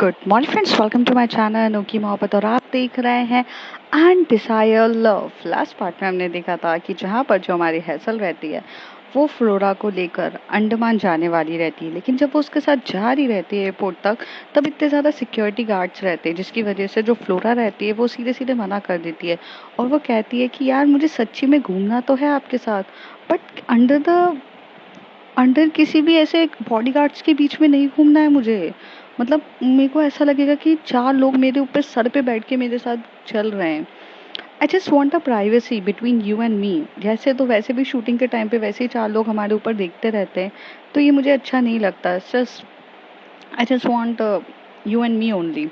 Good morning friends, welcome to my channel Anokhi Mohabbat. और आप देख रहे हैं and desire love. Last part में हमने देखा था कि जहाँ पर जो हमारी हैसल रहती है वो फ्लोरा को लेकर अंडमान जाने वाली रहती है, लेकिन जब वो उसके साथ जा रही रहती है एयरपोर्ट तक, तब इतने ज़्यादा सिक्योरिटी गार्ड्स रहते हैं जिसकी वजह से जो फ्लोरा रहती है वो सीधे सीधे मना कर देती है। और वो कहती है कि यार मुझे सच्ची में घूमना तो है आपके साथ, बट अंडर किसी भी ऐसे बॉडीगार्ड्स के बीच में नहीं घूमना है मुझे। मतलब मेरे को ऐसा लगेगा कि 4 लोग मेरे ऊपर सर पे बैठ के मेरे साथ चल रहे हैं। I just want a privacy between you and me. जैसे तो वैसे भी शूटिंग के टाइम पे वैसे ही 4 लोग हमारे ऊपर देखते रहते हैं, तो ये मुझे अच्छा नहीं लगता। Just I just want you and me only.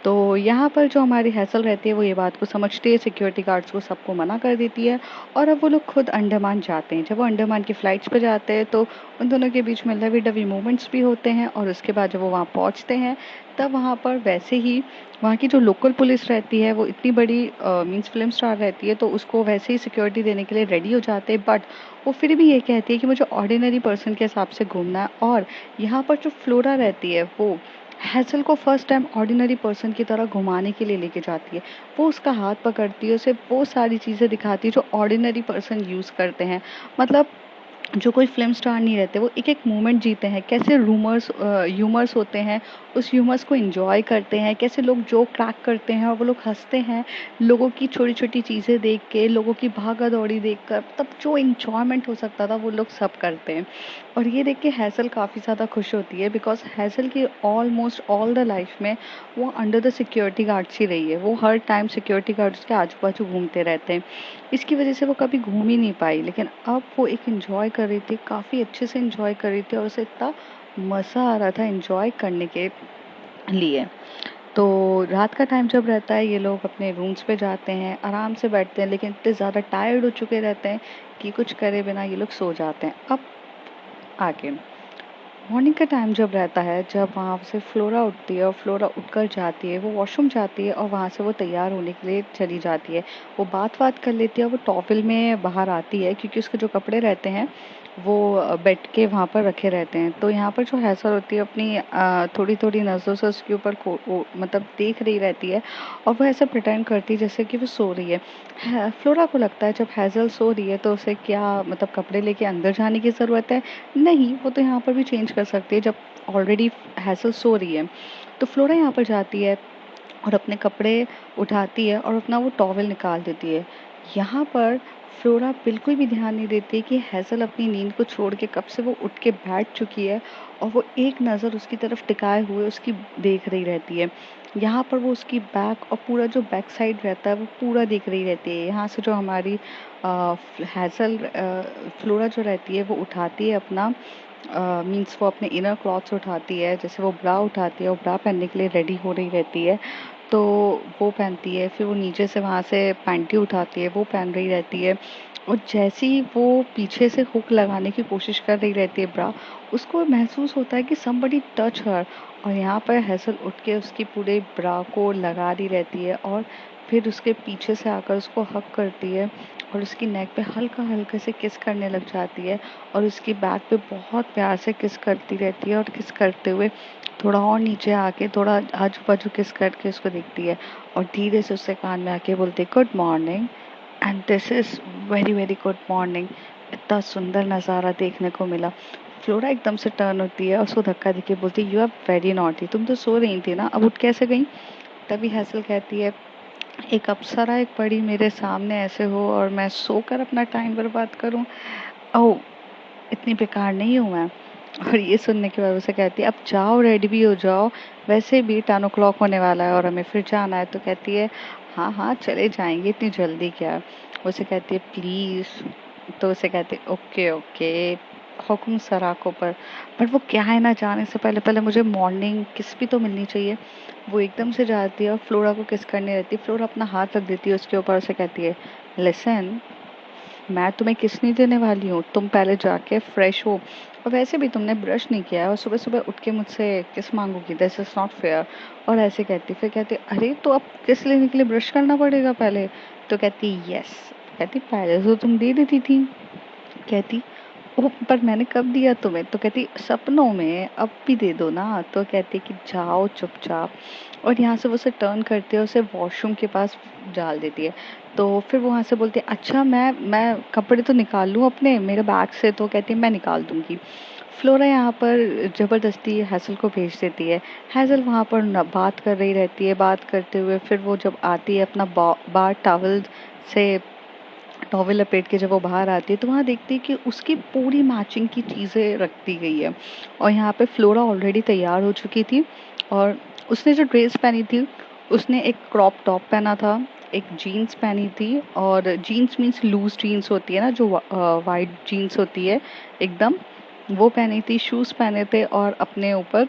तो यहाँ पर जो हमारी हैसल रहती है वो ये बात को समझती है, सिक्योरिटी गार्ड्स को सबको मना कर देती है। और अब वो लोग खुद अंडमान जाते हैं। जब वो अंडमान की फ़्लाइट्स पे जाते हैं तो उन दोनों के बीच में लवी डवी मोमेंट्स भी होते हैं। और उसके बाद जब वो वहाँ पहुँचते हैं तब वहाँ पर वैसे ही वहाँ की जो लोकल पुलिस रहती है वो इतनी बड़ी मीन्स फिल्म स्टार रहती है, तो उसको वैसे ही सिक्योरिटी देने के लिए रेडी हो जाते हैं। बट वो फिर भी ये कहती है कि मुझे ऑर्डिनरी पर्सन के हिसाब से घूमना है। और यहाँ पर जो फ्लोरा रहती है वो हैसल को फर्स्ट टाइम ऑर्डिनरी पर्सन की तरह घुमाने के लिए लेके जाती है। वो उसका हाथ पकड़ती है, उसे वो सारी चीज़ें दिखाती है जो ऑर्डिनरी पर्सन यूज़ करते हैं। मतलब जो कोई फिल्म स्टार नहीं रहते, वो एक एक मोमेंट जीते हैं, कैसे ह्यूमर्स होते हैं, उस ह्यूमर्स को एंजॉय करते हैं, कैसे लोग जोक क्रैक करते हैं और वो लोग हंसते हैं लोगों की छोटी छोटी चीज़ें देख के, लोगों की भागा दौड़ी देख कर। तब जो इंजॉयमेंट हो सकता था वो लोग सब करते हैं। और ये देख के हैसल काफ़ी ज़्यादा खुश होती है, बिकॉज हैसल की ऑलमोस्ट ऑल द लाइफ में वो अंडर द सिक्योरिटी गार्ड्स ही रही है। वो हर टाइम सिक्योरिटी गार्ड्स के आजू बाजू घूमते रहते हैं, इसकी वजह से वो कभी घूम ही नहीं पाई। लेकिन अब वो एक एंजॉय कर रही थी, काफ़ी अच्छे से एंजॉय कर रही थी और उसे इतना मज़ा आ रहा था एंजॉय करने के लिए। तो रात का टाइम जब रहता है ये लोग अपने रूम्स पे जाते हैं, आराम से बैठते हैं, लेकिन इतने ज़्यादा टायर्ड हो चुके रहते हैं कि कुछ करे बिना ये लोग सो जाते हैं। अब आगे मॉर्निंग का टाइम जब रहता है, जब वहाँ से फ्लोरा उठती है और फ्लोरा उठकर जाती है, वो वॉशरूम जाती है और वहाँ से वो तैयार होने के लिए चली जाती है। वो बात कर लेती है और वो टॉवल में बाहर आती है, क्योंकि उसके जो कपड़े रहते हैं वो बेड के वहाँ पर रखे रहते हैं। तो यहाँ पर जो हैसल होती है अपनी थोड़ी थोड़ी नज़रों से उसके ऊपर मतलब देख रही रहती है। और वो ऐसा प्रिटेंड करती है जैसे कि वो सो रही है। फ्लोरा को लगता है जब हैzel सो रही है तो उसे क्या मतलब कपड़े लेके अंदर जाने की ज़रूरत है। नहीं, वो तो यहाँ पर भी चेंज कर सकती है जब ऑलरेडी हैसल सो रही है। तो फ्लोरा यहाँ पर जाती है और अपने कपड़े उठाती है और अपना वो टॉवल निकाल देती है। यहाँ पर फ्लोरा बिल्कुल भी ध्यान नहीं देती कि हैसल अपनी नींद को छोड़ के कब से वो उठ के बैठ चुकी है और वो एक नज़र उसकी तरफ टिकाए हुए उसकी देख रही रहती है। यहाँ पर वो उसकी बैक और पूरा जो बैक साइड रहता है वो पूरा देख रही रहती है। यहाँ से जो हमारी हैसल फ्लोरा जो रहती है वो उठाती है अपना मीन्स वो अपने इनर क्लॉथ्स उठाती है, जैसे वो ब्रा उठाती है और ब्रा पहनने के लिए रेडी हो रही रहती है। तो वो पहनती है, फिर वो नीचे से वहाँ से पैंटी उठाती है, वो पहन रही रहती है। और जैसे ही वो पीछे से हुक लगाने की कोशिश कर रही रहती है ब्रा, उसको महसूस होता है कि समबडी टच हर। और यहाँ पर हैसल उठ के उसकी पूरे ब्रा को लगा रही रहती है और फिर उसके पीछे से आकर उसको हक करती है और उसकी नेक पे हल्का हल्का से किस करने लग जाती है और उसकी बैक पे बहुत प्यार से किस करती रहती है। और किस करते हुए थोड़ा और नीचे आके थोड़ा आजू बाजू किस करके उसको देखती है और धीरे से उससे कान में आके बोलती है good morning and this is very very good morning. इतना सुंदर नज़ारा देखने को मिला। फ्लोरा एकदम से टर्न होती है और उसको धक्का देके बोलती है यू आर वेरी नॉटी, तुम तो सो रही थी ना, अब उठ कैसे गई। तभी हैसल कहती है एक अप्सरा एक परी मेरे सामने ऐसे हो और मैं सोकर अपना टाइम बर्बाद करूं। ओह, इतनी बेकार नहीं हूँ मैं। और ये सुनने के बाद उसे कहती है अब जाओ रेडी भी हो जाओ, वैसे भी 10 o'clock होने वाला है और हमें फिर जाना है। तो कहती है हाँ हाँ चले जाएंगे, इतनी जल्दी क्या। उसे कहती है प्लीज़। तो उसे कहती है ओके ओके, हुक्म सराखों पर। बट वो क्या है ना, जाने से पहले पहले मुझे मॉर्निंग किस भी तो मिलनी चाहिए। वो एकदम से जाती है और फ्लोरा को किस करने रहती है। फ्लोरा अपना हाथ रख देती है उसके ऊपर, उसे कहती है लिसन, मैं तुम्हें किस नहीं देने वाली हूँ, तुम पहले जाके फ्रेश हो। और वैसे भी तुमने ब्रश नहीं किया है और सुबह सुबह उठ के मुझसे किस मांगोगी, दिस इज नॉट फेयर। और ऐसे कहती, फिर कहती अरे तो अब किस लेने के लिए ब्रश करना पड़ेगा पहले। तो कहती यस। कहती पहले तो तुम दे देती थी। कहती ओह! पर मैंने कब दिया तुम्हें? तो कहती सपनों में, अब भी दे दो ना। तो कहती है कि जाओ चुपचाप, और यहाँ से वो उसे टर्न करती है, उसे वॉशरूम के पास डाल देती है। तो फिर वो वहाँ से बोलती है अच्छा मैं कपड़े तो निकाल लूँ अपने मेरे बैग से? तो कहती है मैं निकाल दूँगी। फ्लोरा यहाँ पर ज़बरदस्ती हैज़ल को भेज देती है। हैज़ल वहाँ पर न बात कर रही रहती है, बात करते हुए फिर वो जब आती है अपना बार टॉवल से टॉवेल लपेट के जब वो बाहर आती है तो वहाँ देखती है कि उसकी पूरी मैचिंग की चीज़ें रख दी गई है। और यहाँ पे फ्लोरा ऑलरेडी तैयार हो चुकी थी, और उसने जो ड्रेस पहनी थी, उसने एक क्रॉप टॉप पहना था, एक जीन्स पहनी थी, और जीन्स मीन्स लूज जीन्स होती है ना, जो वाइट जीन्स होती है एकदम, वो पहनी थी, शूज़ पहने थे, और अपने ऊपर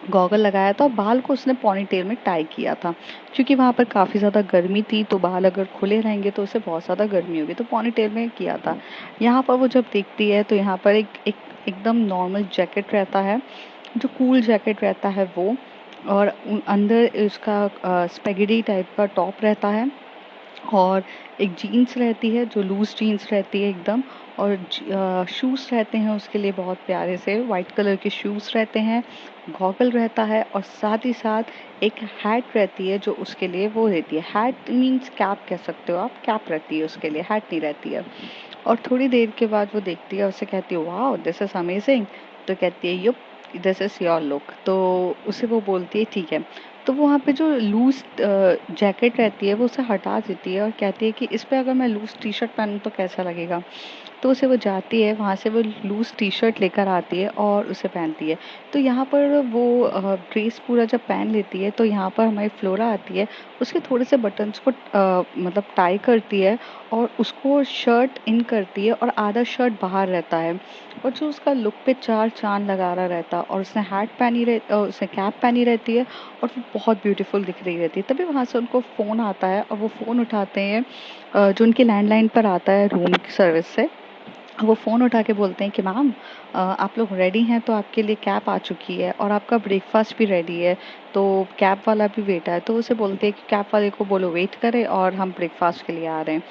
गॉगल लगाया था, और बाल को उसने पोनीटेल में टाई किया था, क्योंकि वहाँ पर काफ़ी ज़्यादा गर्मी थी, तो बाल अगर खुले रहेंगे तो उसे बहुत ज़्यादा गर्मी होगी, तो पोनीटेल में किया था। यहाँ पर वो जब देखती है तो यहाँ पर एकदम नॉर्मल जैकेट रहता है, जो कूल जैकेट रहता है वो, और अंदर उसका स्पेगेटी टाइप का टॉप रहता है, और एक जीन्स रहती है जो लूज जीन्स रहती है एकदम, और शूज़ रहते हैं उसके लिए बहुत प्यारे से वाइट कलर के शूज़ रहते हैं, गॉगल रहता है, और साथ ही साथ एक हैट रहती है जो उसके लिए वो रहती है, हैट मीन्स कैप कह सकते हो आप, कैप रहती है उसके लिए, हैट नहीं रहती है। और थोड़ी देर के बाद वो देखती है, उसे कहती है वाओ दिस इज़ अमेजिंग। तो कहती है युप दिस इज़ योर लुक। तो उसे वो बोलती है ठीक है। तो वो वहाँ पे जो लूज़ जैकेट रहती है वो उसे हटा देती है, और कहती है कि इस पे अगर मैं लूज़ टी शर्ट पहनूँ तो कैसा लगेगा? तो उसे वो जाती है, वहाँ से वो लूज़ टी शर्ट लेकर आती है और उसे पहनती है। तो यहाँ पर वो ड्रेस पूरा जब पहन लेती है तो यहाँ पर हमारी फ्लोरा आती है, उसके थोड़े से बटन्स को मतलब टाई करती है, और उसको शर्ट इन करती है, और आधा शर्ट बाहर रहता है, और जो उसका लुक पे चार चांद लगा रहा रहता है, और उसने उसने कैप पहनी रहती है, और वो बहुत ब्यूटीफुल दिख रही रहती है। तभी वहाँ से उनको फ़ोन आता है, और वो फ़ोन उठाते हैं, जो उनके लैंडलाइन पर आता है रूम की सर्विस से। वो फ़ोन उठा के बोलते हैं कि मैम आप लोग रेडी हैं तो आपके लिए कैब आ चुकी है, और आपका ब्रेकफास्ट भी रेडी है, तो कैब वाला भी वेट है। तो उसे बोलते हैं कि कैब वाले को बोलो वेट करे, और हम ब्रेकफास्ट के लिए आ रहे हैं।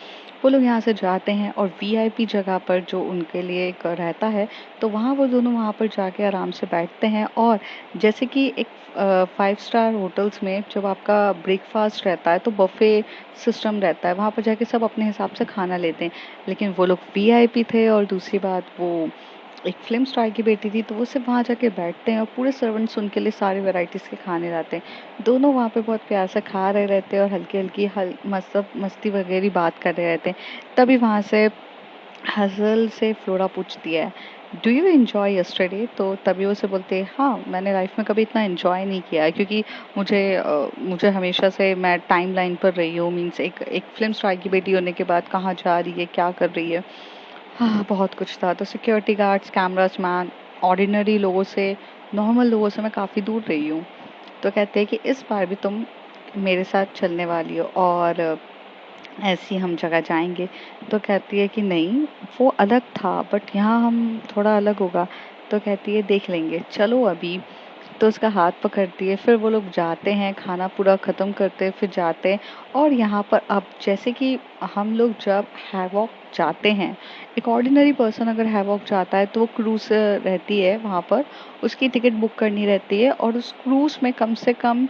वो लोग यहाँ से जाते हैं, और वीआईपी जगह पर जो उनके लिए एक रहता है, तो वहाँ वो दोनों वहाँ पर जाके आराम से बैठते हैं। और जैसे कि एक 5 स्टार होटल्स में जब आपका ब्रेकफास्ट रहता है तो बफे सिस्टम रहता है, वहाँ पर जाके सब अपने हिसाब से खाना लेते हैं। लेकिन वो लोग वीआईपी थे, और दूसरी बात वो एक फिल्म स्टार की बेटी थी, तो वो सिर्फ वहाँ जाके बैठते हैं, और पूरे सर्वेंट्स उनके लिए सारे वैरायटीज़ के खाने लाते हैं। दोनों वहाँ पे बहुत प्यार से खा रहे रहते हैं, और हल्की हल्की मस्ती वगैरह बात कर रहे रहते हैं। तभी वहाँ से हसल से फ्लोरा पूछती है डू यू एंजॉय यस्टरडे? तो तभी उसे बोलते हैं हाँ मैंने लाइफ में कभी इतना एंजॉय नहीं किया है, क्योंकि मुझे हमेशा से मैं टाइम लाइन पर रही हूँ, मीन्स एक एक फिल्म स्टार की बेटी होने के बाद कहाँ जा रही है, क्या कर रही है, हाँ बहुत कुछ था। तो security guards, cameras man, ordinary लोगों से, नॉर्मल लोगों से मैं काफ़ी दूर रही हूँ। तो कहते हैं कि इस बार भी तुम मेरे साथ चलने वाली हो, और ऐसी हम जगह जाएंगे। तो कहती है कि नहीं वो अलग था, बट यहाँ हम थोड़ा अलग होगा। तो कहती है देख लेंगे, चलो अभी। तो उसका हाथ पकड़ती है, फिर वो लोग जाते हैं, खाना पूरा ख़त्म करते हैं, फिर जाते हैं। और यहाँ पर अब जैसे कि हम लोग जब हैवॉक जाते हैं, एक ऑर्डिनरी पर्सन अगर हैवॉक जाता है तो वो क्रूज़ रहती है वहाँ पर, उसकी टिकट बुक करनी रहती है, और उस क्रूज़ में कम से कम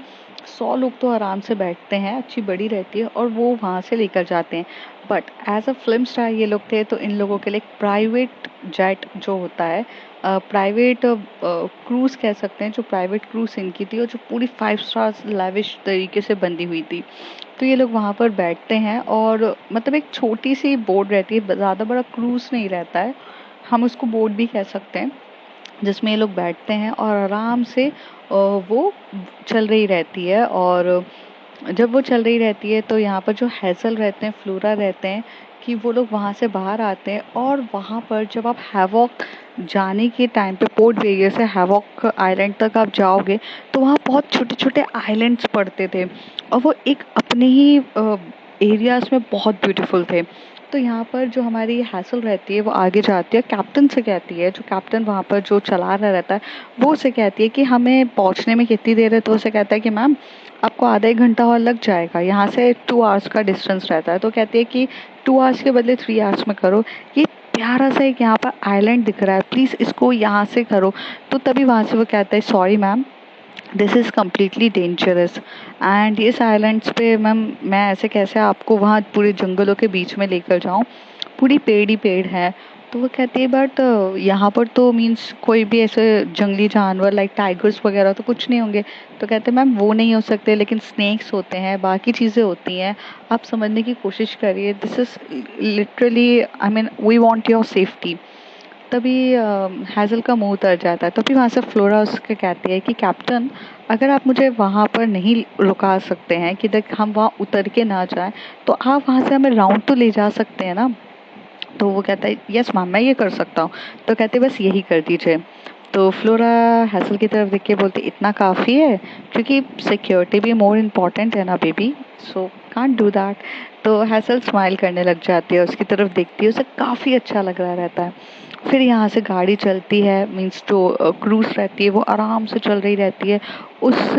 100 लोग तो आराम से बैठते हैं, अच्छी बड़ी रहती है, और वो वहाँ से लेकर जाते हैं। But as a film star ये लोग थे, तो इन लोगों के लिए एक प्राइवेट जेट जो होता है, प्राइवेट क्रूज़ कह सकते हैं, जो प्राइवेट क्रूज़ इनकी थी, और जो पूरी 5 स्टार लैविश तरीके से बंधी हुई थी। तो ये लोग वहाँ पर बैठते हैं, और मतलब एक छोटी सी बोट रहती है, ज़्यादा बड़ा क्रूज़ नहीं रहता है, हम उसको बोट भी कह सकते हैं, जिसमें ये लोग बैठते हैं, और आराम से वो चल रही रहती है। और जब वो चल रही रहती है तो यहाँ पर जो हैसल रहते हैं, फ्लोरा रहते हैं, कि वो लोग वहाँ से बाहर आते हैं, और वहाँ पर जब आप हैवॉक जाने के टाइम पे पोर्ट वेरियस से हैवॉक आइलैंड तक आप जाओगे, तो वहाँ बहुत छोटे छोटे आइलैंड्स पड़ते थे, और वो एक अपने ही एरियाज में बहुत ब्यूटीफुल थे। तो यहाँ पर जो हमारी हैसल रहती है वो आगे जाती है, कैप्टन से कहती है, जो कैप्टन वहाँ पर जो चला रहा रहता है, वो उसे कहती है कि हमें पहुँचने में कितनी देर है? तो उसे कहता है कि मैम आपको आधा 1 घंटा और लग जाएगा, यहाँ से 2 आवर्स का डिस्टेंस रहता है। तो कहती है कि 2 आवर्स के बदले 3 आवर्स में करो। ये प्यारा सा एक यहाँ पर आइलैंड दिख रहा है, प्लीज़ इसको यहाँ से करो। तो तभी वहाँ से वो कहता है sorry ma'am, this is completely dangerous. And इस आइलैंड्स पे मैम मैं ऐसे कैसे आपको वहाँ पूरे जंगलों के बीच में लेकर जाऊँ, पूरी पेड़ ही पेड़ है। तो वो कहती है बट यहाँ पर तो मीन्स कोई भी ऐसे जंगली जानवर लाइक टाइगर्स वगैरह तो कुछ नहीं होंगे। तो कहते हैं मैम वो नहीं हो सकते, लेकिन स्नेक्स होते हैं, बाकी चीज़ें होती हैं, आप समझने की कोशिश करिए, this is literally I mean we want your safety. तभी हैज़ल का मुंह उतर जाता है। तभी वहाँ से फ्लोरा उसके कहती है कि कैप्टन, अगर आप मुझे वहाँ पर नहीं रुका सकते हैं कि तक हम वहाँ उतर के ना जाएं, तो आप वहाँ से हमें राउंड तो ले जा सकते हैं ना। तो वो कहता है यस मैम मैं ये कर सकता हूँ। तो कहते बस यही कर दीजिए। तो फ्लोरा हैसल की तरफ देख के बोलती इतना काफ़ी है, क्योंकि सिक्योरिटी भी मोर इम्पॉर्टेंट है ना baby, so can't do that. तो हैसल स्माइल करने लग जाती है, उसकी तरफ देखती है, उसे काफ़ी अच्छा लग रहा रहता है। फिर यहाँ से गाड़ी चलती है, मीन्स जो क्रूज रहती है वो आराम से चल रही रहती है। उस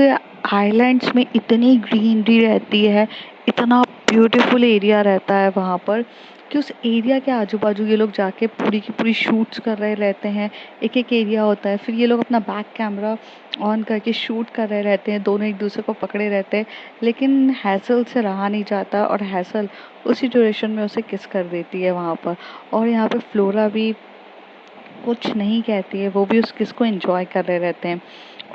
आइलैंड्स में इतनी ग्रीनरी रहती है, इतना ब्यूटीफुल एरिया रहता है वहाँ पर कि उस एरिया के आजू बाजू ये लोग जाके पूरी की पूरी शूट्स कर रहे रहते हैं। एक एक एरिया होता है, फिर ये लोग अपना बैक कैमरा ऑन करके शूट कर रहे रहते हैं, दोनों एक दूसरे को पकड़े रहते हैं। लेकिन हैसल से रहा नहीं जाता और हैसल उसी ड्यूरेशन में उसे किस कर देती है वहाँ पर। और यहाँ पे फ्लोरा भी कुछ नहीं कहती है, वो भी उस किस को एंजॉय कर रहे रहते हैं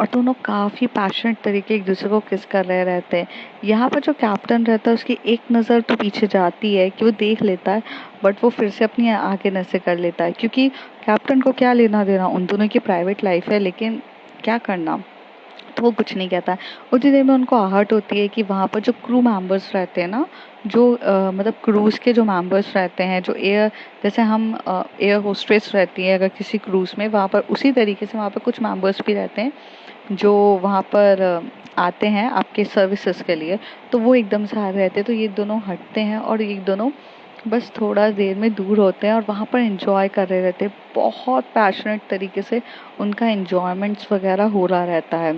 और दोनों काफ़ी पैशनेट तरीके एक दूसरे को किस कर रहे रहते हैं। यहाँ पर जो कैप्टन रहता है उसकी एक नज़र तो पीछे जाती है कि वो देख लेता है, बट वो फिर से अपनी आगे नज़र कर लेता है, क्योंकि कैप्टन को क्या लेना देना, उन दोनों की प्राइवेट लाइफ है, लेकिन क्या करना। तो वो कुछ नहीं कहता है। उतनी देर में उनको आहट होती है कि वहाँ पर जो क्रू मेंबर्स रहते हैं ना, जो मतलब क्रूज़ के जो मेंबर्स रहते हैं, जो एयर जैसे हम एयर होस्टेस रहती है अगर किसी क्रूज़ में, वहाँ पर उसी तरीके से वहाँ पर कुछ मेंबर्स भी रहते हैं जो वहाँ पर आते हैं आपके सर्विसेज के लिए। तो वो एकदम से आ रहे रहते हैं, तो ये दोनों हटते हैं और ये दोनों बस थोड़ा देर में दूर होते हैं और वहाँ पर एंजॉय कर रहे रहते हैं। बहुत पैशनेट तरीके से उनका एंजॉयमेंट्स वगैरह हो रहा रहता है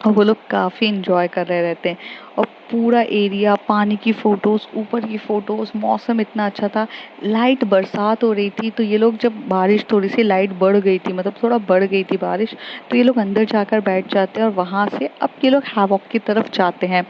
और वो लोग काफ़ी इंजॉय कर रहे रहते हैं। और पूरा एरिया, पानी की फ़ोटोज़, ऊपर की फ़ोटोज़, मौसम इतना अच्छा था, लाइट बरसात हो रही थी। तो ये लोग जब बारिश थोड़ी सी लाइट बढ़ गई थी, मतलब थोड़ा बढ़ गई थी बारिश, तो ये लोग अंदर जाकर बैठ जाते हैं और वहाँ से अब ये लोग हैवॉक की तरफ जाते हैं।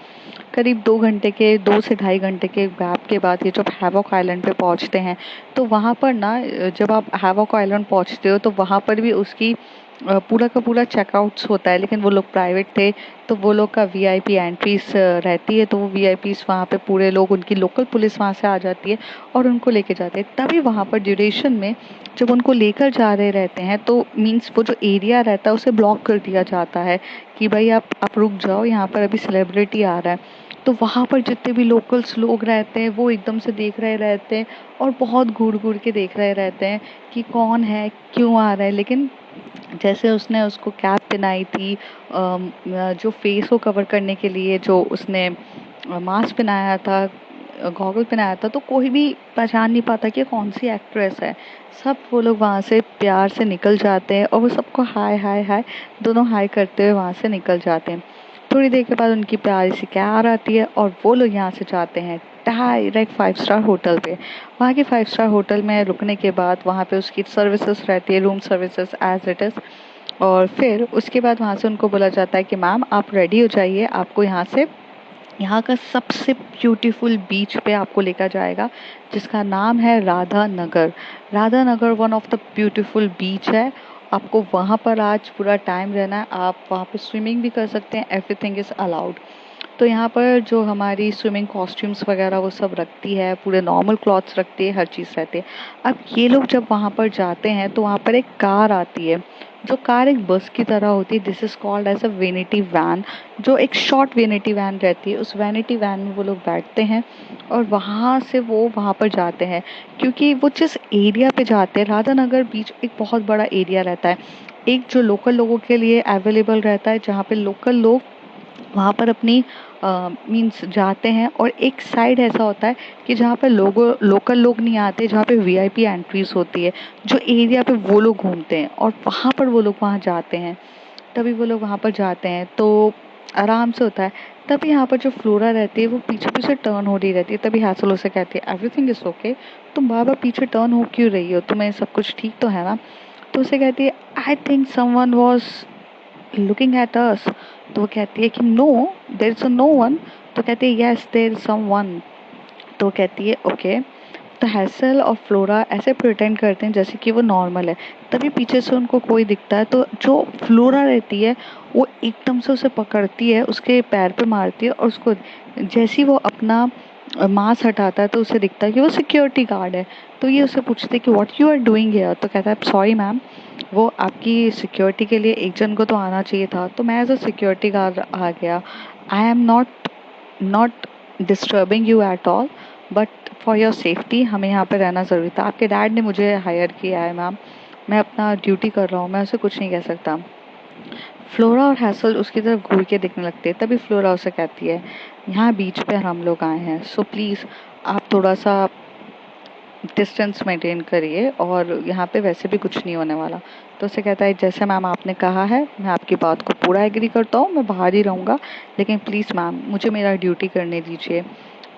करीब 2 घंटे के, 2 से ढाई घंटे के गैप के बाद ये जब हैवॉक आइलैंड पे पहुँचते हैं, तो वहाँ पर ना जब आप हैवॉक आइलैंड पहुँचते हो तो वहाँ पर भी उसकी पूरा का पूरा चेकआउट्स होता है, लेकिन वो लोग प्राइवेट थे तो वो लोग का वीआईपी एंट्रीज रहती है। तो वो वीआईपीज वहाँ पे पूरे लोग, उनकी लोकल पुलिस वहाँ से आ जाती है और उनको लेके जाते हैं। तभी वहाँ पर ड्यूरेशन में जब उनको लेकर जा रहे रहते हैं तो मीन्स वो जो एरिया रहता है उसे ब्लॉक कर दिया जाता है कि भाई आप रुक जाओ, यहाँ पर अभी सेलिब्रिटी आ रहा है। तो वहाँ पर जितने भी लोकल्स लोग रहते हैं वो एकदम से देख रहे रहते हैं और बहुत घूर घूर के देख रहे रहते हैं कि कौन है, क्यों आ रहा है। लेकिन जैसे उसने उसको कैप पहनाई थी, जो फेस को कवर करने के लिए जो उसने मास्क पहनाया था, गॉगल पहनाया था, तो कोई भी पहचान नहीं पाता कि कौन सी एक्ट्रेस है। सब वो लोग वहाँ से प्यार से निकल जाते हैं और वो सबको हाय हाय हाय दोनों हाय करते हुए वहाँ से निकल जाते हैं। थोड़ी देर के बाद उनकी प्यारी सी कार आती है और वो लोग यहाँ से जाते हैं डायरेक्ट 5 स्टार होटल पे। वहाँ के 5 स्टार होटल में रुकने के बाद वहाँ पे उसकी सर्विसेज रहती है, room services as it is. और फिर उसके बाद वहाँ से उनको बोला जाता है कि मैम आप रेडी हो जाइए, आपको यहाँ का सबसे ब्यूटीफुल बीच पे आपको लेकर जाएगा, जिसका नाम है राधा नगर। राधा नगर वन ऑफ द ब्यूटीफुल बीच है। आपको वहाँ पर आज पूरा टाइम रहना है, आप वहाँ पे स्विमिंग भी कर सकते हैं, एवरीथिंग इज़ अलाउड। तो यहाँ पर जो हमारी स्विमिंग कॉस्ट्यूम्स वगैरह वो सब रखती है, पूरे नॉर्मल क्लॉथ्स रखती है, हर चीज़ रहती है। अब ये लोग जब वहाँ पर जाते हैं तो वहाँ पर एक कार आती है, जो कार एक बस की तरह होती है। This is called as a vanity van, जो एक शॉर्ट वेनिटी वैन रहती है। उस वेनिटी वैन में वो लोग बैठते हैं और वहाँ से वो वहाँ पर जाते हैं, क्योंकि वो जिस एरिया पे जाते हैं, राधा नगर बीच एक बहुत बड़ा एरिया रहता है, एक जो लोकल लोगों के लिए अवेलेबल रहता है, जहाँ पे लोकल लोग वहाँ पर अपनी मीन्स जाते हैं। और एक साइड ऐसा होता है कि जहाँ पे लोकल लोग नहीं आते, जहाँ पे वीआईपी एंट्रीज होती है, जो एरिया पे वो लोग घूमते हैं और वहाँ पर वो लोग वहाँ जाते हैं। तभी वो लोग वहाँ पर जाते हैं। तो आराम से होता है। तभी यहाँ पर जो फ्लोरा रहती है वो पीछे पीछे टर्न हो रही रहती है। तभी हैसल उसे कहती है एवरीथिंग इज ओके, तुम बार बार पीछे टर्न हो क्यों रही हो, तुम्हें सब कुछ ठीक तो है ना। तो उसे कहती है I think someone was looking at us. तो वो कहती है कि no, there is no one. तो कहती है यस देयर इज समवन। तो कहती है ओके। तो हैसल और फ्लोरा ऐसे प्रिटेंड करते हैं जैसे कि वो नॉर्मल है। तभी पीछे से उनको कोई दिखता है, तो जो फ्लोरा रहती है वो एकदम से उसे पकड़ती है, उसके पैर पे मारती है, और उसको जैसे ही वो अपना मास्क हटाता है तो उसे दिखता है कि वो सिक्योरिटी गार्ड है। तो ये उसे पूछते हैं कि what you are doing here. तो कहता है सॉरी मैम, वो आपकी सिक्योरिटी के लिए एक जन को तो आना चाहिए था, तो मैं एज अ सिक्योरिटी गार्ड आ गया। I am not disturbing you at all, but for your safety हमें यहाँ पे रहना ज़रूरी था। आपके डैड ने मुझे हायर किया है मैम, मैं अपना ड्यूटी कर रहा हूँ, मैं उसे कुछ नहीं कह सकता। फ्लोरा और हैसल उसकी तरफ घूर के देखने लगते हैं। तभी फ्लोरा उसे कहती है यहाँ बीच पे हम लोग आए हैं, सो प्लीज़ आप थोड़ा सा डिस्टेंस मेंटेन करिए, और यहाँ पे वैसे भी कुछ नहीं होने वाला। तो उसे कहता है जैसे मैम आपने कहा है, मैं आपकी बात को पूरा एग्री करता हूँ, मैं बाहर ही रहूँगा, लेकिन प्लीज़ मैम मुझे मेरा ड्यूटी करने दीजिए।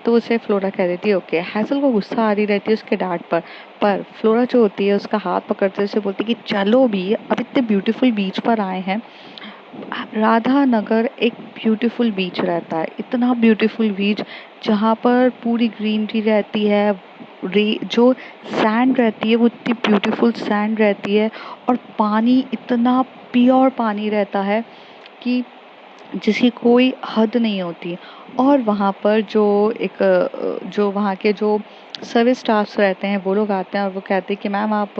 तो उसे फ्लोरा कह देती है ओके। हैसल को गुस्सा आ रही रहती है उसके डांट पर फ्लोरा जो होती है उसका हाथ पकड़ते उसे बोलती है कि चलो भी, अब इतने ब्यूटीफुल बीच पर आए हैं। राधा नगर एक ब्यूटीफुल बीच रहता है, इतना ब्यूटीफुल बीच जहाँ पर पूरी ग्रीनरी रहती है। जो सैंड रहती है वो इतनी ब्यूटीफुल सैंड रहती है, और पानी इतना प्योर पानी रहता है कि जिसकी कोई हद नहीं होती। और वहाँ पर जो वहाँ के जो सर्विस स्टाफ्स रहते हैं वो लोग आते हैं और वो कहते हैं कि मैम आप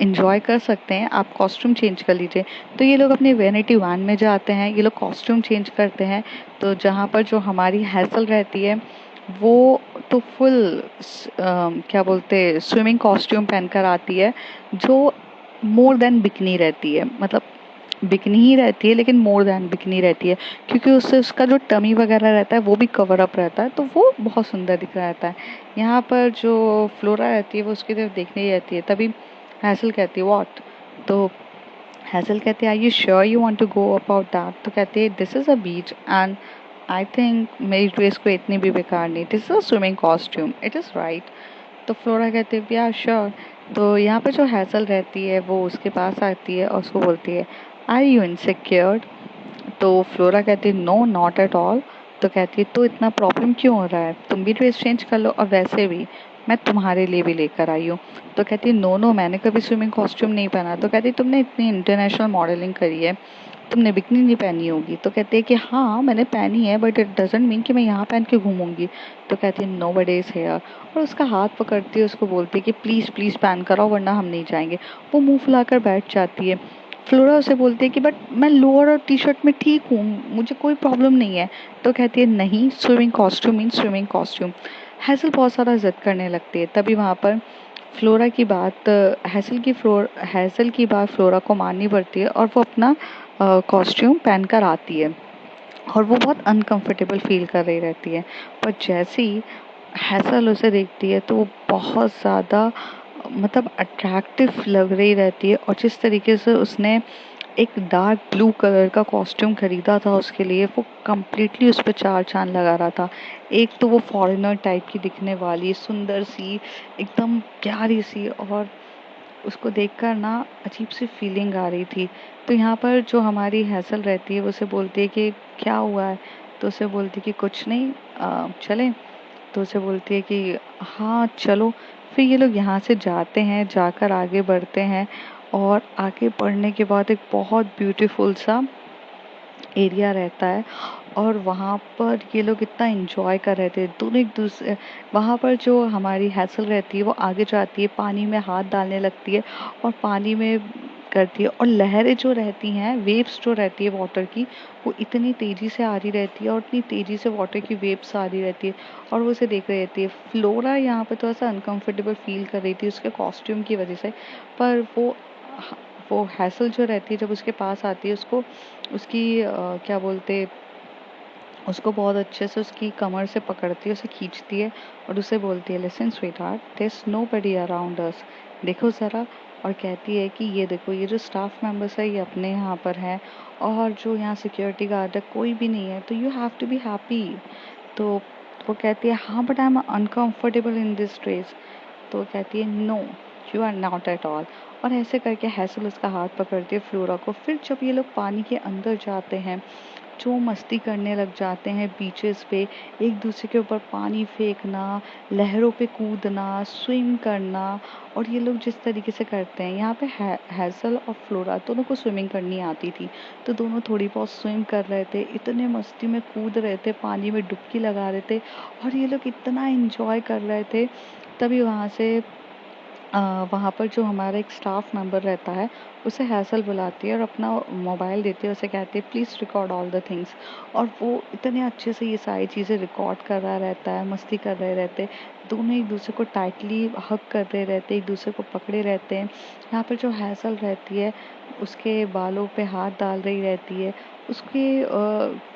इंजॉय कर सकते हैं, आप कॉस्ट्यूम चेंज कर लीजिए। तो ये लोग अपने वैनिटी वैन में जाते हैं, ये लोग कॉस्ट्यूम चेंज करते हैं। तो जहाँ पर जो हमारी हैसल रहती है वो तो फुल क्या बोलते स्विमिंग कॉस्ट्यूम पहनकर आती है, जो मोर देन बिकनी रहती है। मतलब बिकनी ही रहती है लेकिन मोर देन बिकनी रहती है, क्योंकि उससे उसका जो टमी वगैरह रहता है वो भी कवर अप रहता है, तो वो बहुत सुंदर दिख रहा रहता है। यहाँ पर जो फ्लोरा रहती है वो उसकी तरफ देखने ही रहती है। तभी हैसल कहती है व्हाट। तो हैसल कहती है are you sure you want to go about that. तो कहती है this is a beach and I think मेरी ड्रेस को इतनी भी बेकार नहीं, this is a swimming costume, it is right. तो फ्लोरा कहती है या श्योर। तो यहाँ पे जो हैसल रहती है वो उसके पास आती है और उसको बोलती है आर यू इनसिक्योर्ड। तो फ्लोरा कहती है नो नॉट एट ऑल। तो कहती है तो इतना प्रॉब्लम क्यों हो रहा है, तुम भी ड्रेस चेंज कर लो, और वैसे भी मैं तुम्हारे लिए भी लेकर आई हूँ। तो कहती है नो नो, मैंने कभी स्विमिंग कॉस्ट्यूम नहीं पहना। तो कहती है तुमने इतनी इंटरनेशनल मॉडलिंग करी है, तुमने बिकनी नहीं पहनी होगी। तो कहते हैं कि हाँ मैंने पहनी है, बट इट डजेंट मीन कि मैं यहाँ पहन के घूमूंगी। तो कहती है नो बडी इज हेयर। और उसका हाथ पकड़ती है, उसको बोलती है कि प्लीज़ प्लीज़ पहन कर आओ वरना हम नहीं जाएंगे। वो मुंह फुलाकर बैठ जाती है। फ्लोरा उसे बोलती है कि बट मैं लोअर और टी शर्ट में ठीक हूँ, मुझे कोई प्रॉब्लम नहीं है। तो कहती है नहीं, swimming costume mean swimming costume. Hassle बहुत सारा जिद करने लगती है। तभी वहाँ पर फ्लोरा की बात हैसल की बात फ्लोरा को माननी पड़ती है, और वो अपना कॉस्ट्यूम पहनकर आती है, और वो बहुत अनकंफर्टेबल फील कर रही रहती है। पर जैसे ही हैसल उसे देखती है तो वो बहुत ज़्यादा मतलब अट्रैक्टिव लग रही रहती है, और जिस तरीके से उसने एक डार्क ब्लू कलर का कॉस्ट्यूम खरीदा था उसके लिए, वो कम्प्लीटली उस पर चार चांद लगा रहा था। एक तो वो फॉरेनर टाइप की दिखने वाली सुंदर सी, एकदम प्यारी सी, और उसको देखकर ना अजीब सी फीलिंग आ रही थी। तो यहाँ पर जो हमारी हैसल रहती है वो उसे बोलती है कि क्या हुआ है। तो उसे बोलती है कि कुछ नहीं, चलें। तो उसे बोलती है कि हाँ चलो। फिर ये लोग यहाँ से जाते हैं, जाकर आगे बढ़ते हैं, और आगे बढ़ने के बाद एक बहुत ब्यूटीफुल सा एरिया रहता है, और वहाँ पर ये लोग इतना एंजॉय कर रहे थे दोनों एक दूसरे। वहाँ पर जो हमारी हैसल रहती है वो आगे जाती है, पानी में हाथ डालने लगती है, और पानी में करती है, और लहरें जो रहती हैं, वेव्स जो रहती है वाटर की, वो इतनी तेज़ी से आ रही रहती है, और इतनी तेज़ी से वाटर की वेव्स आ रही रहती है, और वो उसे देख रही रहती है। फ्लोरा यहाँ पर थोड़ा सा अनकंफर्टेबल फील कर रही थी उसके कॉस्ट्यूम की वजह से, पर वो हैसल जो रहती है जब उसके पास आती है, उसको उसकी क्या बोलते उसको बहुत अच्छे से उसकी कमर से पकड़ती है, उसे खींचती है, और उसे बोलती है listen sweetheart, there is nobody around us. देखो ज़रा, और कहती है कि ये देखो, ये जो स्टाफ मेंबर्स है ये अपने यहाँ पर हैं, और जो यहाँ सिक्योरिटी गार्ड है कोई भी नहीं है, तो you have to be happy. तो वो कहती है हाँ, but I am uncomfortable in this dress. तो वो कहती है no, you are not at all. और ऐसे करके हैसल उसका हाथ पकड़ती है फ्लोरा को। फिर जब ये लोग पानी के अंदर जाते हैं, जो मस्ती करने लग जाते हैं बीचेस पे, एक दूसरे के ऊपर पानी फेंकना, लहरों पे कूदना, स्विम करना। और ये लोग जिस तरीके से करते हैं, यहाँ पे हैसल और फ्लोरा दोनों को स्विमिंग करनी आती थी, तो दोनों थोड़ी बहुत स्विम कर रहे थे, इतने मस्ती में कूद रहे थे, पानी में डुबकी लगा रहे थे, और ये लोग इतना एंजॉय कर रहे थे। तभी वहाँ पर जो हमारा एक स्टाफ मेंबर रहता है, उसे हैसल बुलाती है और अपना मोबाइल देती है, उसे कहती है please record all the things. और वो इतने अच्छे से ये सारी चीज़ें रिकॉर्ड कर रहा रहता है, मस्ती कर रहे रहते, दोनों एक दूसरे को टाइटली हग कर रहे रहते, एक दूसरे को पकड़े रहते हैं। यहाँ पर जो हैसल रहती है, उसके बालों पे हाथ डाल रही रहती है, उसकी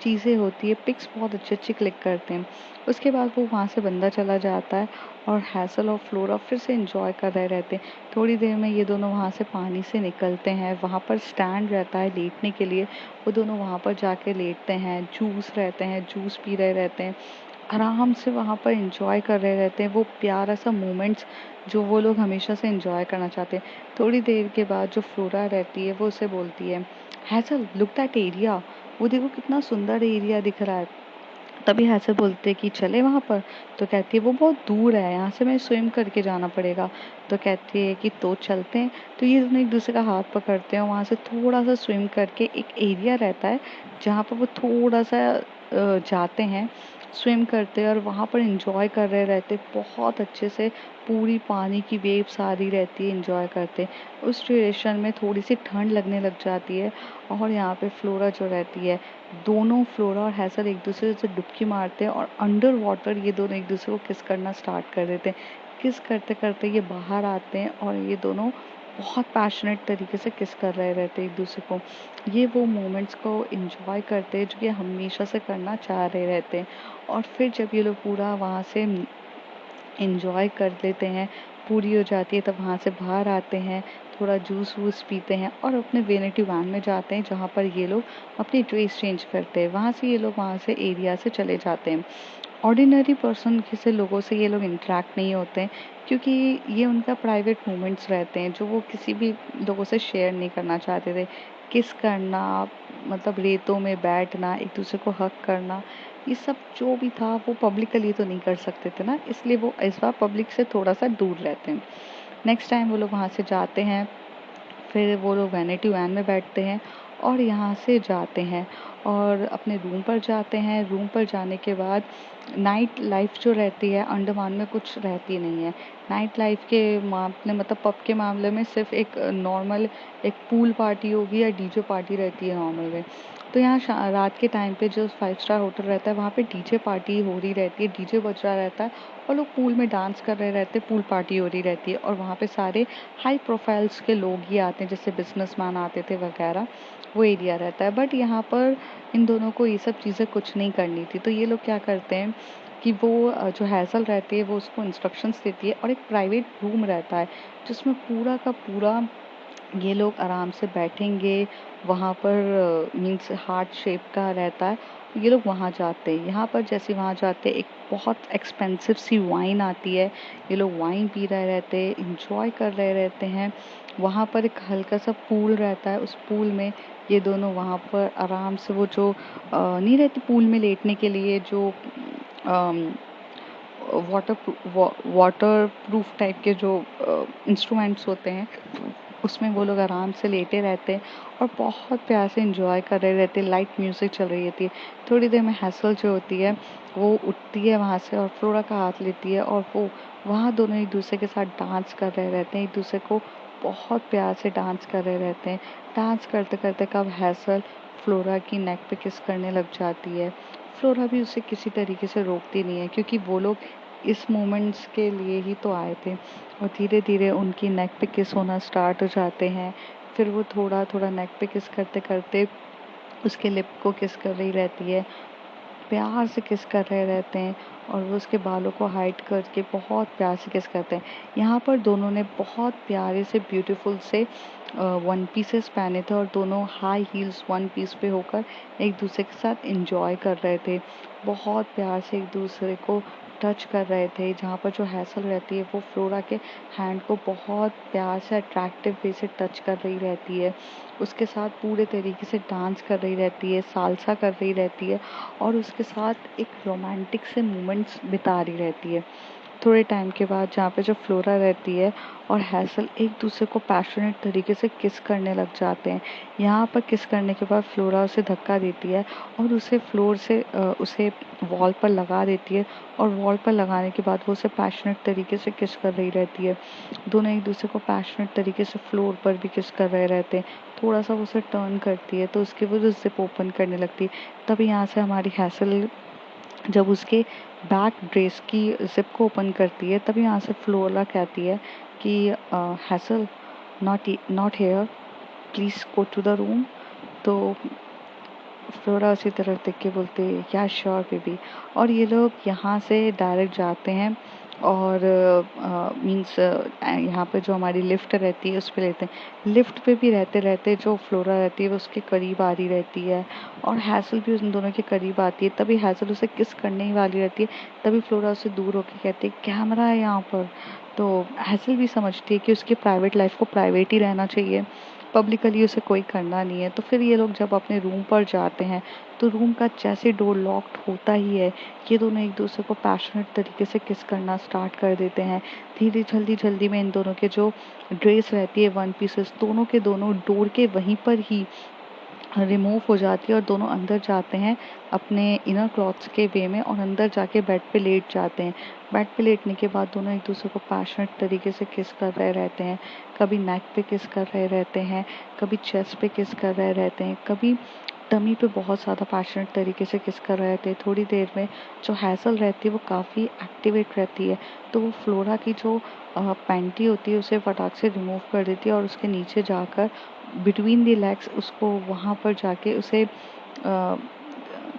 चीज़ें होती है, पिक्स बहुत अच्छी अच्छी क्लिक करते हैं। उसके बाद वो वहाँ से बंदा चला जाता है, और हैसल और फ्लोरा फिर से एंजॉय कर रहे रहते हैं। थोड़ी देर में ये दोनों वहाँ से पानी से निकलते हैं, वहाँ पर स्टैंड रहता है लेटने के लिए, वो दोनों वहाँ पर जाके लेटते हैं, जूस रहते हैं, जूस पी रहे रहते हैं, आराम से वहाँ पर एंजॉय कर रहे रहते हैं, वो प्यारा सा मोमेंट्स जो वो लोग हमेशा से एंजॉय करना चाहते हैं। थोड़ी देर के बाद जो फ्लोरा रहती है वो उसे बोलती है, हैसल लुक दैट एरिया, वो देखो कितना सुंदर एरिया दिख रहा है। तभी हैसल बोलते हैं कि चले वहाँ पर। तो कहती है वो बहुत दूर है, यहाँ से मैं स्विम करके जाना पड़ेगा। तो कहती है कि तो चलते हैं। तो ये दोनों एक दूसरे का हाथ पकड़ते हैं, वहाँ से थोड़ा सा स्विम करके एक एरिया रहता है जहाँ पर वो थोड़ा सा जाते हैं, स्विम करते हैं, और वहाँ पर इंजॉय कर रहे रहते बहुत अच्छे से। पूरी पानी की वेव्स आ रही रहती है, इंजॉय करते। उस ड्यूरेशन में थोड़ी सी ठंड लगने लग जाती है, और यहाँ पे फ्लोरा जो रहती है, दोनों फ्लोरा और हैसल एक दूसरे से डुबकी मारते हैं, और अंडर वाटर ये दोनों एक दूसरे को किस करना स्टार्ट कर देते हैं। किस करते करते ये बाहर आते हैं, और ये दोनों बहुत पैशनेट तरीके से किस कर रहे रहते हैं एक दूसरे को। ये वो मोमेंट्स को इंजॉय करते हैं जो ये हमेशा से करना चाह रहे रहते हैं। और फिर जब ये लोग पूरा वहाँ से इंजॉय कर लेते हैं, पूरी हो जाती है, तब वहाँ से बाहर आते हैं, थोड़ा जूस वूस पीते हैं, और अपने वेनिटी वैन में जाते हैं जहाँ पर ये लोग अपनी ड्रेस चेंज करते हैं। वहाँ से ये लोग वहाँ से एरिया से चले जाते हैं। ऑर्डिनरी पर्सन से लोगों से ये लोग इंटरेक्ट नहीं होते हैं, क्योंकि ये उनका प्राइवेट मोमेंट्स रहते हैं जो वो किसी भी लोगों से शेयर नहीं करना चाहते थे। किस करना, मतलब रेतों में बैठना, एक दूसरे को हक करना, ये सब जो भी था वो पब्लिकली तो नहीं कर सकते थे ना, इसलिए वो इस बार पब्लिक से थोड़ा सा दूर रहते हैं। नेक्स्ट टाइम वो लोग वहाँ से जाते हैं, फिर वो लोग वैनिटी वैन में बैठते हैं और यहाँ से जाते हैं और अपने रूम पर जाते हैं। रूम पर जाने के बाद नाइट लाइफ जो रहती है अंडमान में कुछ रहती नहीं है। नाइट लाइफ के मामले, मतलब पब के मामले में सिर्फ एक नॉर्मल एक पूल पार्टी होगी या डीजे पार्टी रहती है नॉर्मल में। तो यहाँ रात के टाइम पे जो 5 स्टार होटल रहता है वहाँ पे डीजे पार्टी हो रही रहती है, डीजे बज रहा रहता है और लोग पूल में डांस कर रहे रहते हैं, पूल पार्टी हो रही रहती है और वहाँ पे सारे हाई प्रोफाइल्स के लोग ही आते हैं, जैसे बिजनेसमैन आते थे वगैरह, वो एरिया रहता है। बट यहाँ पर इन दोनों को ये सब चीज़ें कुछ नहीं करनी थी, तो ये लोग क्या करते हैं कि वो जो हैसल रहती है वो उसको इंस्ट्रक्शंस देती है और एक प्राइवेट रूम रहता है जिसमें पूरा का पूरा ये लोग आराम से बैठेंगे। वहाँ पर मीन्स हार्ट शेप का रहता है, ये लोग वहाँ जाते हैं। यहाँ पर जैसे वहाँ जाते हैं एक बहुत एक्सपेंसिव सी वाइन आती है, ये लोग वाइन पी रहे रहते हैं, इंजॉय कर रहे रहते हैं। वहाँ पर एक हल्का सा पूल रहता है, उस पूल में ये दोनों वहाँ पर आराम से वो जो नहीं रहती पूल में लेटने के लिए जो वाटर प्रूफ टाइप के जो इंस्ट्रूमेंट्स होते हैं, उसमें वो लोग आराम से लेटे रहते हैं और बहुत प्यार से इंजॉय कर रहे रहते हैं। लाइट म्यूजिक चल रही होती है। थोड़ी देर में हैसल जो होती है वो उठती है वहाँ से और फ्लोरा का हाथ लेती है और वो वहाँ दोनों एक दूसरे के साथ डांस कर रहे रहते हैं, एक दूसरे को बहुत प्यार से डांस कर रहे रहते हैं। डांस करते करते कब हैसल फ्लोरा की नेक पे किस करने लग जाती है। फ्लोरा भी उसे किसी तरीके से रोकती नहीं है, क्योंकि वो लोग इस मोमेंट्स के लिए ही तो आए थे। और धीरे धीरे उनकी नेक पे किस होना स्टार्ट हो जाते हैं। फिर वो थोड़ा थोड़ा नेक पे किस करते करते उसके लिप को किस कर रही रहती है। प्यार से किस कर रहे रहते हैं और वो उसके बालों को हाइड करके बहुत प्यार से किस करते हैं। यहाँ पर दोनों ने बहुत प्यारे से ब्यूटीफुल से वन पीसेस पहने थे और दोनों हाई हील्स वन पीस पे होकर एक दूसरे के साथ एंजॉय कर रहे थे। बहुत प्यार से एक दूसरे को टच कर रहे थे। जहाँ पर जो हैसल रहती है वो फ्लोरा के हैंड को बहुत प्यार से अट्रैक्टिव वे से टच कर रही रहती है, उसके साथ पूरे तरीके से डांस कर रही रहती है, सालसा कर रही रहती है और उसके साथ एक रोमांटिक से मोमेंट्स बिता रही रहती है। थोड़े टाइम के बाद जहाँ पे जो फ्लोरा रहती है और हैसल एक दूसरे को पैशनेट तरीके से किस करने लग जाते हैं। यहाँ पर किस करने के बाद फ्लोरा उसे धक्का देती है और उसे फ्लोर से उसे वॉल पर लगा देती है और वॉल पर लगाने के बाद वो उसे पैशनेट तरीके से किस कर रही रहती है। दोनों एक दूसरे को पैशनेट तरीके से फ्लोर पर भी किस कर रहे रहते हैं। थोड़ा सा वो उसे टर्न करती है तो उसके वो जो जिप ओपन करने लगती है। तभी यहाँ से हमारी हैसल जब उसके बैक ड्रेस की जिप को ओपन करती है तभी यहाँ से फ्लोरा कहती है कि Hazel, not here, please go to the room. तो फ्लोरा उसी तरफ देख के बोलते हैं या श्योर बेबी। और ये लोग यहाँ से डायरेक्ट जाते हैं और मीन्स यहाँ पे जो हमारी लिफ्ट रहती है उस पर लेते हैं। लिफ्ट पे भी रहते रहते जो फ्लोरा रहती है वो उसके करीब आ रही रहती है और हैसल भी उन दोनों के करीब आती है। तभी हैसल उसे किस करने ही वाली रहती है, तभी फ्लोरा उसे दूर होकर कहती है कैमरा है यहाँ पर। तो हैसल भी समझती है कि उसकी प्राइवेट लाइफ को प्राइवेट ही रहना चाहिए, पब्लिकली उसे कोई करना नहीं है। तो फिर ये लोग जब अपने रूम पर जाते हैं तो रूम का जैसे डोर लॉक्ड होता ही है ये दोनों एक दूसरे को पैशनेट तरीके से किस करना स्टार्ट कर देते हैं। धीरे जल्दी जल्दी में इन दोनों के जो ड्रेस रहती है वन पीसेस दोनों के दोनों डोर के वहीं पर ही रिमूव हो जाती है और दोनों अंदर जाते हैं अपने इनर क्लॉथ्स के वे में और अंदर जाके बेड पे लेट जाते हैं। बेड पे लेटने के बाद दोनों एक दूसरे को पैशनेट तरीके से किस कर रहे रहते हैं। कभी नेक पे किस कर रहे रहते हैं, कभी चेस्ट पे किस कर रहे रहते हैं, कभी टमी पे बहुत ज़्यादा पैशनेट तरीके से किस कर रहे थे। थोड़ी देर में जो हैसल रहती है वो काफ़ी एक्टिवेट रहती है तो वो फ्लोरा की जो पैंटी होती है उसे फटाक से रिमूव कर देती है और उसके नीचे जाकर बिटवीन दी लेग्स उसको वहाँ पर जाके उसे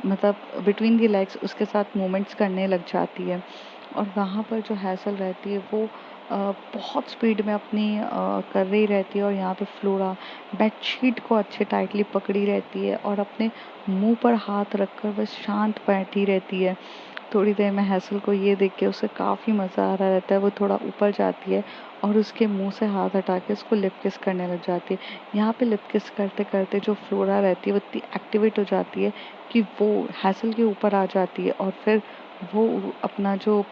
मतलब बिटवीन दी लेग्स उसके साथ मूवमेंट्स करने लग जाती है। और वहाँ पर जो हैसल रहती है वो बहुत स्पीड में अपनी कर रही रहती है और यहाँ पे फ्लोरा बेडशीट को अच्छे टाइटली पकड़ी रहती है और अपने मुंह पर हाथ रखकर बस शांत बैठी रहती है। थोड़ी देर में हैसल को ये देख के उसे काफ़ी मज़ा आ रहा रहता है। वो थोड़ा ऊपर जाती है और उसके मुंह से हाथ हटा के उसको लिप किस करने लग जाती है। यहाँ पे लिप किस करते करते जो फ्लोरा रहती है वो इतनी एक्टिवेट हो जाती है कि वो हैसल के ऊपर आ जाती है और फिर वो अपना जो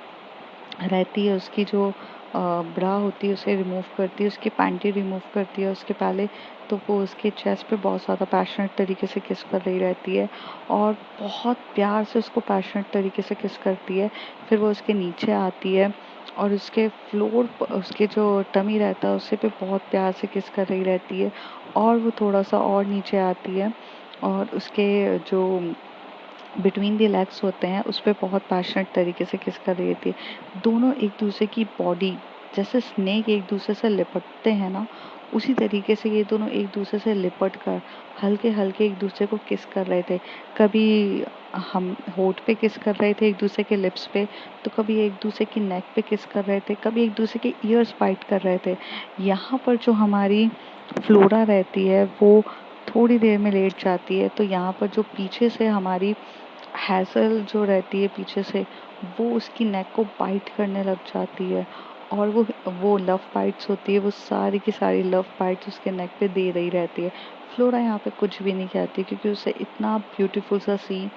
रहती है उसकी जो ब्रा होती है उसे रिमूव करती है, उसकी पैंटी रिमूव करती है उसके पहले। तो वो उसके चेस्ट पे बहुत ज़्यादा पैशनेट तरीके से किस कर रही रहती है और बहुत प्यार से उसको पैशनेट तरीके से किस करती है। फिर वो उसके नीचे आती है और उसके फ्लोर उसके जो टमी रहता है उसे पे बहुत प्यार से किस कर रही रहती है और वो थोड़ा सा और नीचे आती है और उसके जो बिटवीन दी लेग्स होते हैं उस पर बहुत पैशनेट तरीके से किस कर रही थी। दोनों एक दूसरे की बॉडी जैसे स्नेक एक दूसरे से लिपटते हैं ना, उसी तरीके से ये दोनों एक दूसरे से लिपट कर हल्के हल्के एक दूसरे को किस कर रहे थे। कभी हम होठ पे किस कर रहे थे एक दूसरे के लिप्स पे, तो कभी एक दूसरे की नेक पे किस कर रहे थे, कभी एक दूसरे के ईयर्स बाइट कर रहे थे। यहाँ पर जो हमारी फ्लोरा रहती है वो थोड़ी देर में लेट जाती है तो यहाँ पर जो पीछे से हमारी हैसल जो रहती है पीछे से वो उसकी नेक को बाइट करने लग जाती है और वो लव बाइट्स होती है, वो सारी की सारी लव बाइट्स उसके नेक पे दे रही रहती है। फ्लोरा यहाँ पे कुछ भी नहीं कहती क्योंकि उसे इतना ब्यूटीफुल सा सीन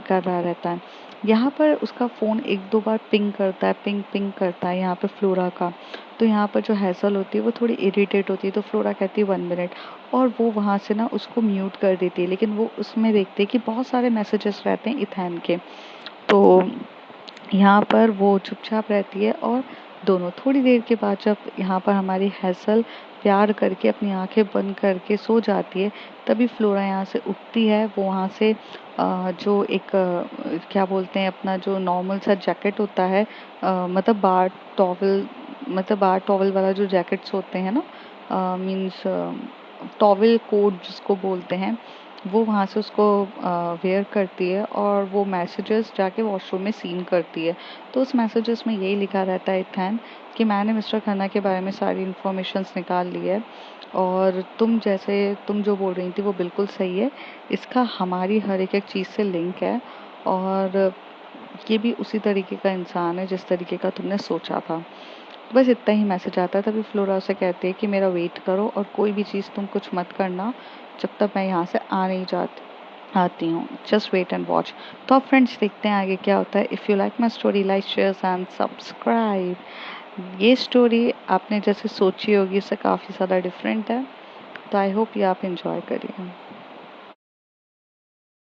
कर रहा रहता है। यहाँ पर उसका फ़ोन एक दो बार पिंग करता है, पिंग पिंग करता है यहाँ पे फ्लोरा का। तो यहाँ पर जो हैसल होती है वो थोड़ी इरिटेट होती है तो फ्लोरा कहती है 1 मिनट और वो वहाँ से ना उसको म्यूट कर देती है। लेकिन वो उसमें देखते हैं कि बहुत सारे मैसेजेस रहते हैं इथैन के। तो यहाँ पर वो चुपचाप रहती है और दोनों थोड़ी देर के बाद जब यहाँ पर हमारी हैसल प्यार करके अपनी आंखें बंद करके सो जाती है तभी फ्लोरा यहाँ से उठती है। वो वहाँ से जो एक क्या बोलते हैं अपना जो नॉर्मल सा जैकेट होता है, मतलब बार टॉवल वाला जो जैकेट्स होते हैं ना, मीन्स टॉवल कोट जिसको बोलते हैं, वो वहाँ से उसको वेयर करती है और वो मैसेजेस जाके वॉशरूम में सीन करती है। तो उस मैसेजेस में यही लिखा रहता है इथैन कि मैंने मिस्टर खन्ना के बारे में सारी इन्फॉर्मेशंस निकाल ली है और तुम जो बोल रही थी वो बिल्कुल सही है। इसका हमारी हर एक चीज़ से लिंक है और ये भी उसी तरीके का इंसान है जिस तरीके का तुमने सोचा था। बस इतना ही मैसेज आता है। तभी फ्लोरा उसे कहती है कि मेरा वेट करो और कोई भी चीज़ तुम कुछ मत करना जब तक मैं यहाँ से आ नहीं जाती आती हूँ। Just wait and watch. तो अब फ्रेंड्स देखते हैं आगे क्या होता है। If you like my story, like share and subscribe. ये स्टोरी आपने जैसे सोची होगी उससे काफ़ी ज़्यादा डिफरेंट है, तो आई होप ये आप इंजॉय करिए।